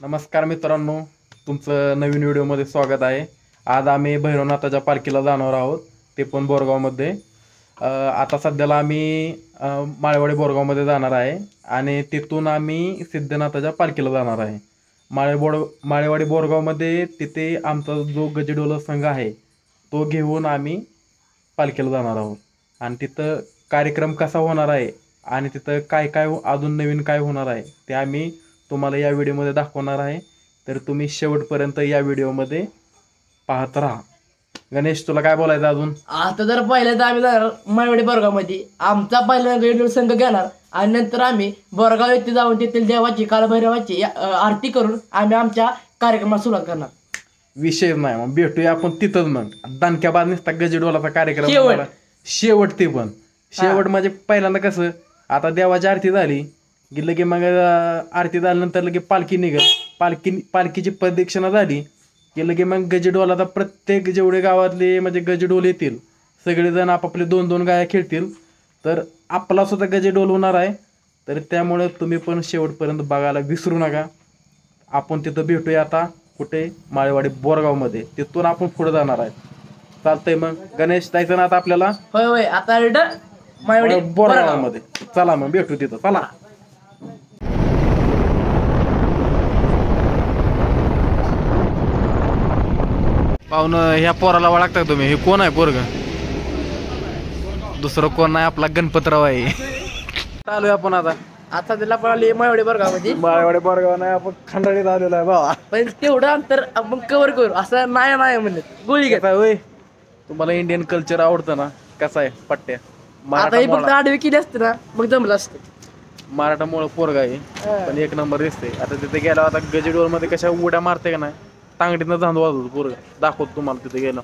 नमस्कार मित्रांनो, तुमचं नवीन व्हिडिओमध्ये स्वागत आहे. आज आम्ही भैरवनाथाच्या पालखीला जाणार आहोत, ते पण बोरगावमध्ये. आता सध्याला आम्ही माळेवाडी बोरगावमध्ये जाणार आहे आणि तिथून आम्ही सिद्धनाथाच्या पालखीला जाणार आहे. माळेवाडी बोरगावमध्ये तिथे आमचा जो गजडोल संघ आहे तो घेऊन आम्ही पालखीला जाणार आहोत. आणि तिथं कार्यक्रम कसा होणार आहे आणि तिथं काय काय अजून नवीन काय होणार आहे ते आम्ही तुम्हाला या व्हिडिओमध्ये दाखवणार आहे. तर तुम्ही शेवटपर्यंत या व्हिडिओमध्ये पाहत राहा. गणेश, तुला काय बोलायचं अजून? आता जर पहिल्यांदा आम्ही जाणार माळेवाडी बोरगावमध्ये, आमचा पहिल्यांदा संघ घेणार आणि नंतर आम्ही बोरगाव येथे जाऊन तेथील देवाची कालभैरवाची आरती करून आम्ही आमच्या कार्यक्रमाला सुरुवात करणार. विषय नाही, मग भेटूया आपण तिथंच. मग दणक्याबाद नसता गजडोलाचा कार्यक्रम शेवट ते पण शेवट म्हणजे पहिल्यांदा कसं, आता देवाची आरती झाली की लगे मग आरती झाल्यानंतर लगे पालखी निघत, पालखीची प्रदक्षिणा झाली की लगे मग गजडोलाचा प्रत्येक जेवढे गावातले म्हणजे गजडोल येतील सगळेजण आपापले 2-2 गाया खेळतील. तर आपला सुद्धा गजडोल होणार आहे. तर त्यामुळे तुम्ही पण शेवटपर्यंत बघायला विसरू नका. आपण तिथं भेटूया आता कुठे, माळेवाडी बोरगावमध्ये. तिथून आपण पुढे जाणार आहे. चालतंय मग गणेश, जायचं ना आता आपल्याला? होय होय, आता माळेवाडी बोरगावमध्ये. चला मग भेटू तिथं, चला. पाहुण, ह्या पोराला ओळखता तुम्ही? हे कोण आहे पोरग? दुसरं कोण नाही, आपला गणपतराव आहे. आलोय आपण आता त्याला पळाली माळेवाडी बोरगावमध्ये. माळेवाडी बोरगाव नाही, आपण खंडाळीत आलेलो आहे बाबा. पण तेवढं अंतर आपण कव्हर करू, असं नाही म्हणत गोळी घेता. होय, तुम्हाला इंडियन कल्चर आवडतं ना? कसं आहे पट्ट्या? आता ही फक्त आडवी केली असते ना मग जमलं असतं. मराठामुळे पोरगा आहे पण एक नंबर दिसते. आता तिथे गेला, आता गजडोल मध्ये कशा उड्या मारते का नाही, तांगडीनं झांदू वाजवतो पोरगा. दाखवतो तुम्हाला तिथे गेलं.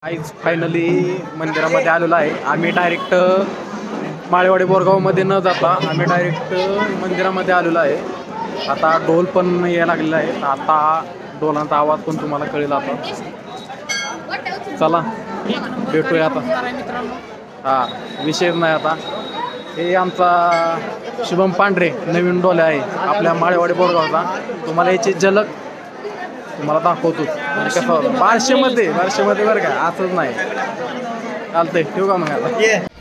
आज फायनली मंदिरामध्ये आलेलो आहे. आम्ही डायरेक्ट माळेवाडी बोरगावमध्ये न जाता आम्ही डायरेक्ट मंदिरामध्ये आलेलो आहे. आता ढोल पण यायला लागलेला आहे. आता ढोलांचा आवाज पण तुम्हाला कळेल. आता चला भेटूया आता. हा, विषय नाही. आता हे आमचा शुभम पांढरे नवीन ढोले आहे आपल्या माळेवाडी बोरगावचा. तुम्हाला याची झलक तुम्हाला दाखवतो म्हणजे कसं होतं बारशेमध्ये बरं का, असंच नाही. चालतंय, ठेवू का मग आता?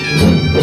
आहे